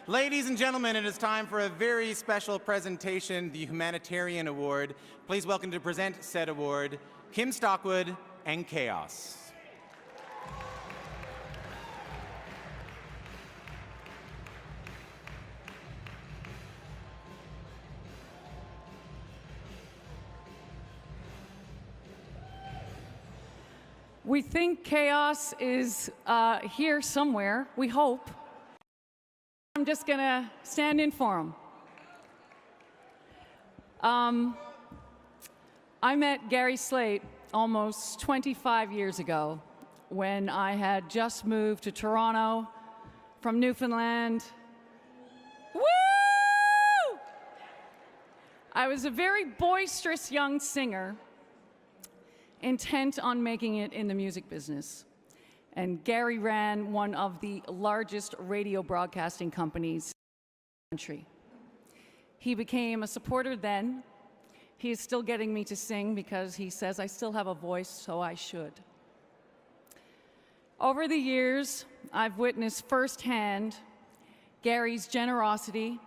Ladies and gentlemen, it is time for a very special presentation, the Humanitarian Award. Please welcome to present said award, Kim Stockwood and Chaos. We think Chaos is here somewhere, we hope. I'm just gonna stand in for him. I met Gary Slaight almost 25 years ago when I had just moved to Toronto from Newfoundland. Woo! I was a very boisterous young singer, intent on making it in the music business. And Gary ran one of the largest radio broadcasting companies in the country. He became a supporter then. He is still getting me to sing because he says I still have a voice, so I should. Over the years, I've witnessed firsthand Gary's generosity,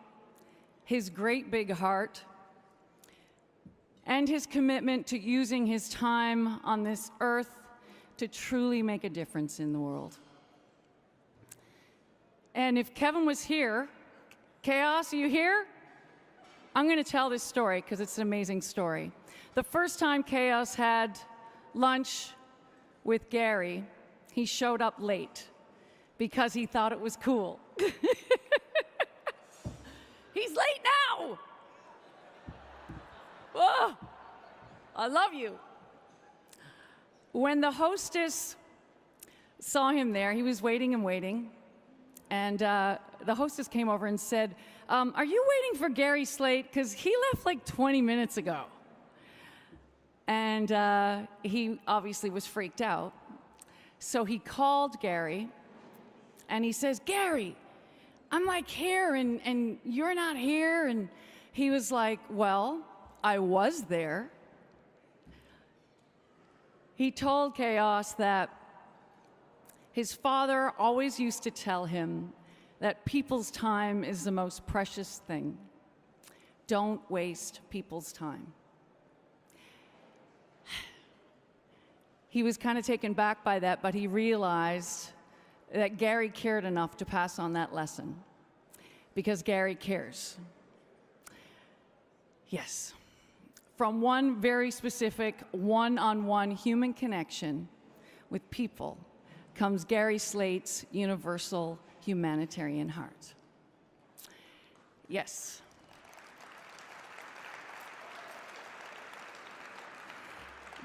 his great big heart, and his commitment to using his time on this earth to truly make a difference in the world. And if Kevin was here, Chaos, are you here? I'm going to tell this story because it's an amazing story. The first time Chaos had lunch with Gary, he showed up late because he thought it was cool. He's late now! Oh, I love you. When the hostess saw him there, he was waiting and waiting, and the hostess came over and said, are you waiting for Gary Slaight? Because he left like 20 minutes ago. And he obviously was freaked out. So he called Gary, and he says, Gary, I'm like here, and you're not here. And he was like, well, I was there. He told Chaos that his father always used to tell him that people's time is the most precious thing. Don't waste people's time. He was kind of taken back by that, but he realized that Gary cared enough to pass on that lesson, because Gary cares. Yes. From one very specific one-on-one human connection with people comes Gary Slaight's universal humanitarian heart. Yes.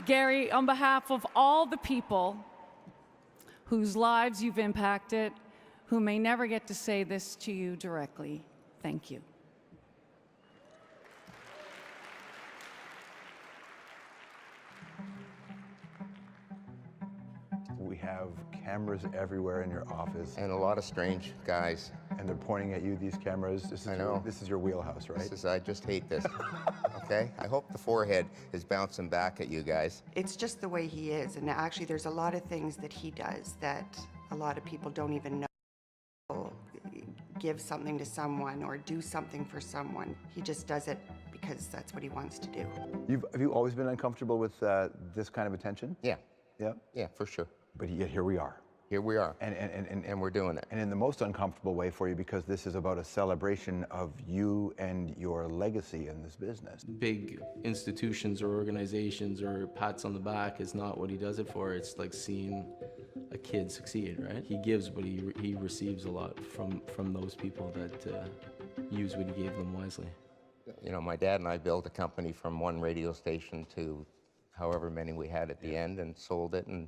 Gary, on behalf of all the people whose lives you've impacted, who may never get to say this to you directly, thank you. We have cameras everywhere in your office. And a lot of strange guys. And they're pointing at you, these cameras. I know. This is your wheelhouse, right? I just hate this. Okay? I hope the forehead is bouncing back at you guys. It's just the way he is. And actually, there's a lot of things that he does that a lot of people don't even know. Give something to someone or do something for someone. He just does it because that's what he wants to do. Have you always been uncomfortable with this kind of attention? Yeah. Yeah? Yeah, for sure. But yet here we are. Here we are. And we're doing it. And in the most uncomfortable way for you, because this is about a celebration of you and your legacy in this business. Big institutions or organizations or pats on the back is not what he does it for. It's like seeing a kid succeed, right? He gives, but he receives a lot from those people that use what he gave them wisely. You know, my dad and I built a company from one radio station to however many we had at the end, and sold it. And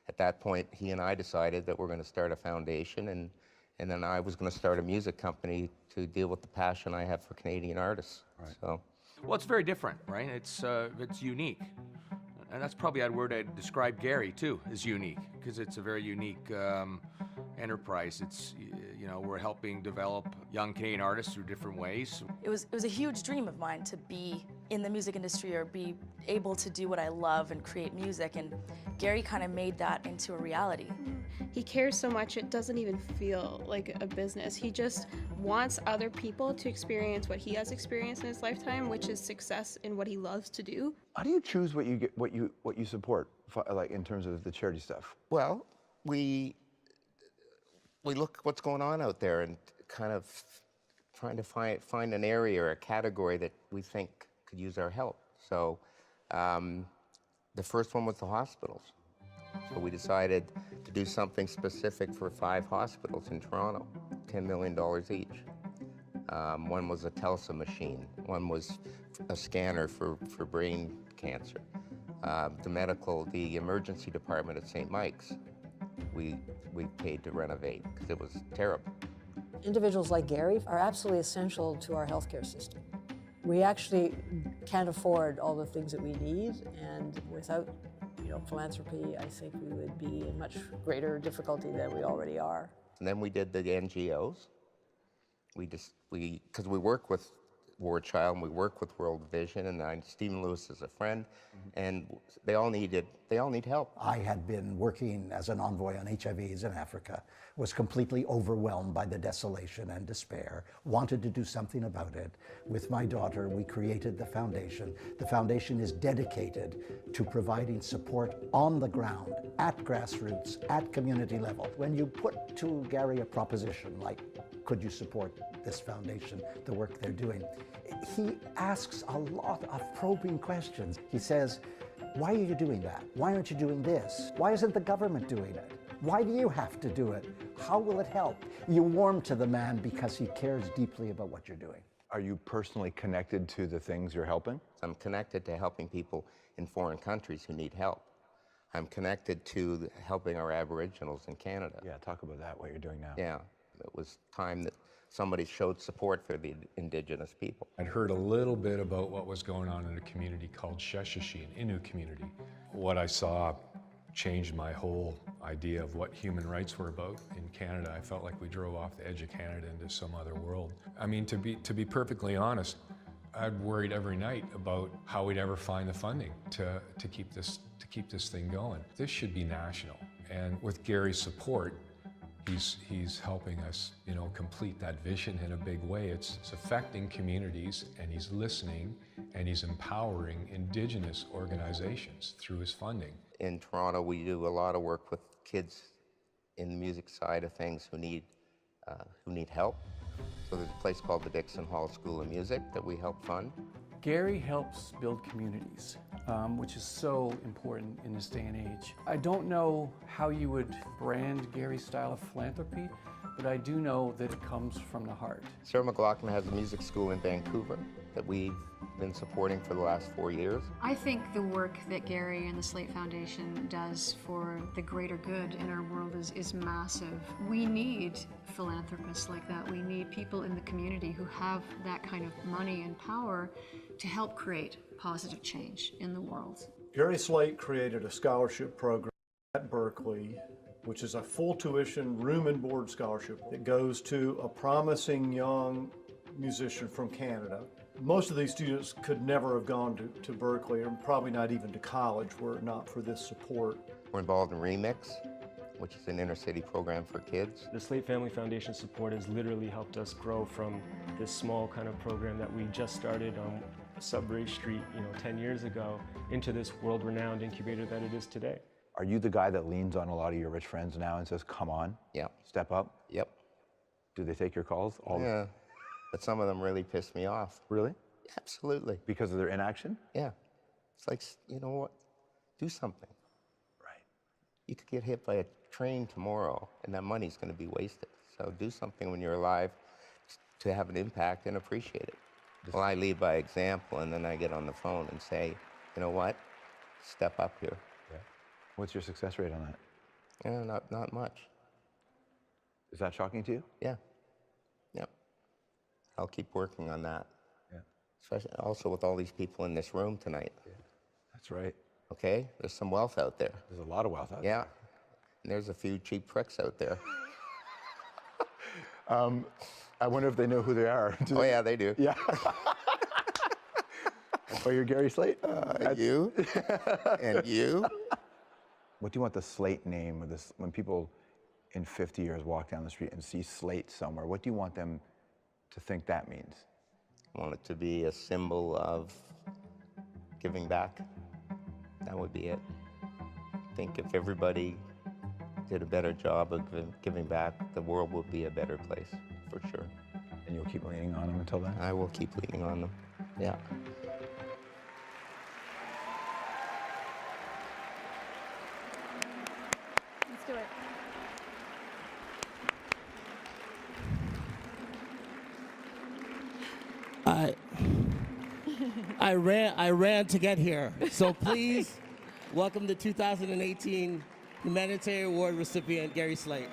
at that point, he and I decided that we're going to start a foundation, and then I was going to start a music company to deal with the passion I have for Canadian artists. Right. So. Well, it's very different, right? It's unique. And that's probably a word I'd describe Gary, too, is unique, because it's a very unique enterprise. It's, you know, we're helping develop young Canadian artists through different ways. It was a huge dream of mine to be in the music industry or be able to do what I love and create music, and Gary kind of made that into a reality. He cares so much it doesn't even feel like a business. He just wants other people to experience what he has experienced in his lifetime, which is success in what he loves to do. How do you choose what you support, like in terms of the charity stuff? Well, we look what's going on out there and kind of trying to find an area or a category that we think could use our help. So the first one was the hospitals. So we decided to do something specific for 5 hospitals in Toronto, $10 million each. One was a TELSA machine. One was a scanner for brain cancer. The emergency department at St. Mike's, we paid to renovate because it was terrible. Individuals like Gary are absolutely essential to our healthcare system. We actually can't afford all the things that we need, and without philanthropy, I think we would be in much greater difficulty than we already are. And then we did the NGOs. Because we work with War Child and we work with World Vision, and Stephen Lewis is a friend, and they all need help. I had been working as an envoy on HIV/AIDS in Africa, was completely overwhelmed by the desolation and despair, wanted to do something about it. With my daughter, we created the foundation. The foundation is dedicated to providing support on the ground, at grassroots, at community level. When you put to Gary a proposition like, could you support this foundation, the work they're doing, he asks a lot of probing questions. He says, why are you doing that? Why aren't you doing this? Why isn't the government doing it? Why do you have to do it? How will it help? You warm to the man because he cares deeply about what you're doing. Are you personally connected to the things you're helping? I'm connected to helping people in foreign countries who need help. I'm connected to helping our Aboriginals in Canada. Yeah, talk about that, what you're doing now. Yeah, it was time that somebody showed support for the Indigenous people. I'd heard a little bit about what was going on in a community called Sheshashi, an Innu community. What I saw changed my whole idea of what human rights were about in Canada. I felt like we drove off the edge of Canada into some other world. I mean, to be perfectly honest, I'd worried every night about how we'd ever find the funding to keep this thing going. This should be national, and with Gary's support, he's helping us, complete that vision in a big way. It's affecting communities, and he's listening, and he's empowering Indigenous organizations through his funding. In Toronto, we do a lot of work with kids in the music side of things who need help. So there's a place called the Dixon Hall School of Music that we help fund. Gary helps build communities, which is so important in this day and age. I don't know how you would brand Gary's style of philanthropy, but I do know that it comes from the heart. Sarah McLaughlin has a music school in Vancouver that we've been supporting for the last 4 years. I think the work that Gary and the Slaight Foundation does for the greater good in our world is massive. We need philanthropists like that. We need people in the community who have that kind of money and power to help create positive change in the world. Gary Slaight created a scholarship program at Berkeley, which is a full tuition room and board scholarship that goes to a promising young musician from Canada. Most of these students could never have gone to Berkeley, or probably not even to college, were it not for this support. We're involved in Remix, which is an inner city program for kids. The Slaight Family Foundation support has literally helped us grow from this small kind of program that we just started on Sudbury Street, 10 years ago, into this world-renowned incubator that it is today. Are you the guy that leans on a lot of your rich friends now and says, come on, step up? Yep. Do they take your calls? Yeah, but some of them really piss me off. Really? Absolutely. Because of their inaction? Yeah. It's like, you know what? Do something. Right. You could get hit by a train tomorrow, and that money's going to be wasted. So do something when you're alive to have an impact and appreciate it. Well, I lead by example, and then I get on the phone and say, you know what? Step up here. Yeah. What's your success rate on that? Yeah, not much. Is that shocking to you? Yeah. Yep. I'll keep working on that. Yeah. Especially also with all these people in this room tonight. Yeah. That's right. Okay? There's some wealth out there. There's a lot of wealth out there. Yeah. And there's a few cheap pricks out there. I wonder if they know who they are. Oh, yeah, they do. Yeah. Oh, you're Gary Slaight? You and you. What do you want the Slaight name, or this, when people in 50 years walk down the street and see Slaight somewhere, what do you want them to think that means? I want it to be a symbol of giving back. That would be it. I think if everybody did a better job of giving back, the world would be a better place, for sure. And you'll keep leaning on them until then? I will keep leaning on them, yeah. Let's do it. I ran to get here. So please welcome the 2018 Humanitarian Award recipient, Gary Slaight.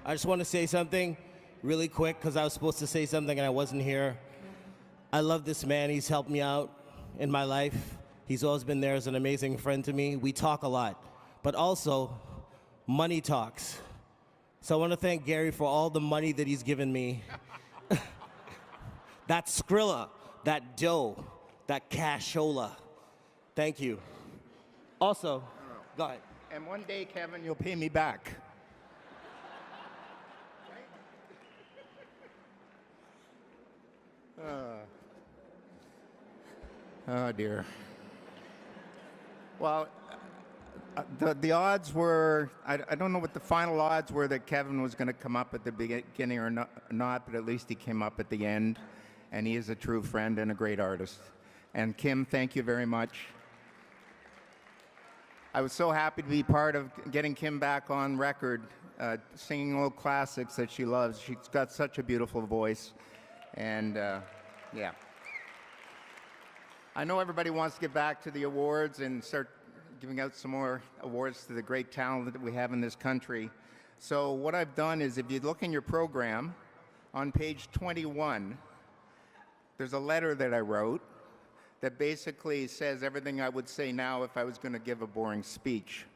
I just want to say something really quick because I was supposed to say something and I wasn't here. I love this man. He's helped me out in my life. He's always been there as an amazing friend to me. We talk a lot, but also money talks. So I want to thank Gary for all the money that he's given me. That Skrilla, that dough, that cashola. Thank you. Also, go ahead. And one day, Kevin, you'll pay me back. Oh dear. Well, the odds were, I don't know what the final odds were that Kevin was going to come up at the beginning or not, but at least he came up at the end, and he is a true friend and a great artist. And Kim, thank you very much. I was so happy to be part of getting Kim back on record, singing old classics that she loves. She's got such a beautiful voice, and yeah. I know everybody wants to get back to the awards and start giving out some more awards to the great talent that we have in this country. So what I've done is, if you look in your program, on page 21, there's a letter that I wrote that basically says everything I would say now if I was going to give a boring speech.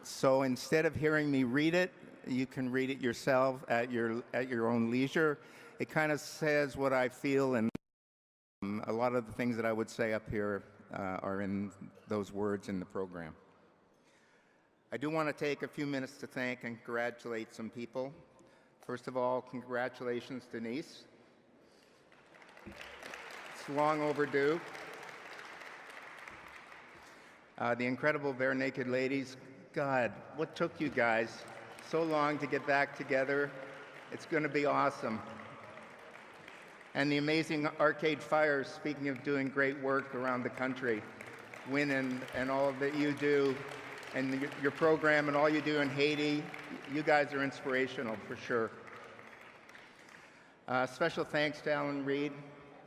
So instead of hearing me read it, you can read it yourself at your own leisure. It kind of says what I feel, and a lot of the things that I would say up here are in those words in the program. I do want to take a few minutes to thank and congratulate some people. First of all, congratulations, Denise. It's long overdue. The incredible Bare Naked Ladies. God, what took you guys so long to get back together? It's going to be awesome. And the amazing Arcade Fire, speaking of doing great work around the country. Win and all that you do, and your program and all you do in Haiti, you guys are inspirational for sure. Special thanks to Alan Reed,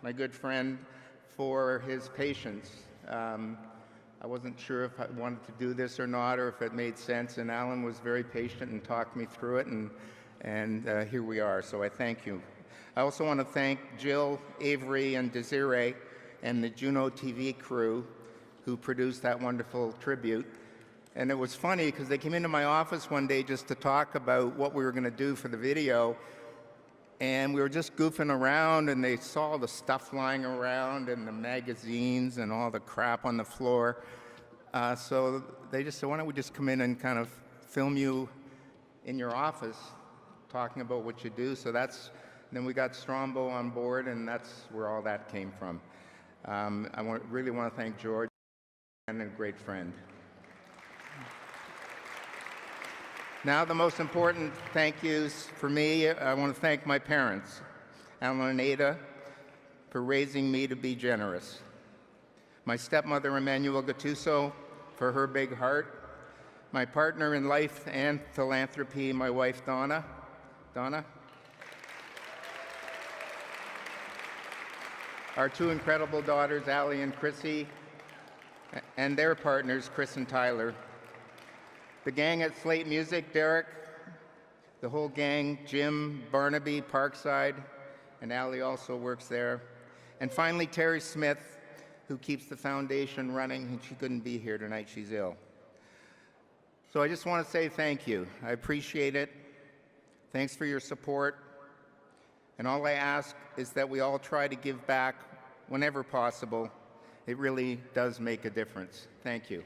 my good friend, for his patience. I wasn't sure if I wanted to do this or not, or if it made sense, and Alan was very patient and talked me through it, and here we are, so I thank you. I also want to thank Jill, Avery, and Desiree, and the JUNO TV crew who produced that wonderful tribute. And it was funny because they came into my office one day just to talk about what we were going to do for the video, and we were just goofing around, and they saw the stuff lying around and the magazines and all the crap on the floor. So they just said, why don't we just come in and kind of film you in your office talking about what you do. So then we got Strombo on board, and that's where all that came from. I really want to thank George, and a great friend. Now, the most important thank yous for me, I want to thank my parents, Alan and Ada, for raising me to be generous. My stepmother, Emmanuel Gattuso, for her big heart. My partner in life and philanthropy, my wife, Donna. Donna? our two incredible daughters, Allie and Chrissy, and their partners, Chris and Tyler. The gang at Slaight Music, Derek, the whole gang, Jim, Barnaby, Parkside, and Allie also works there. And finally, Terry Smith, who keeps the foundation running, and she couldn't be here tonight, she's ill. So I just want to say thank you. I appreciate it. Thanks for your support. And all I ask is that we all try to give back whenever possible. It really does make a difference. Thank you.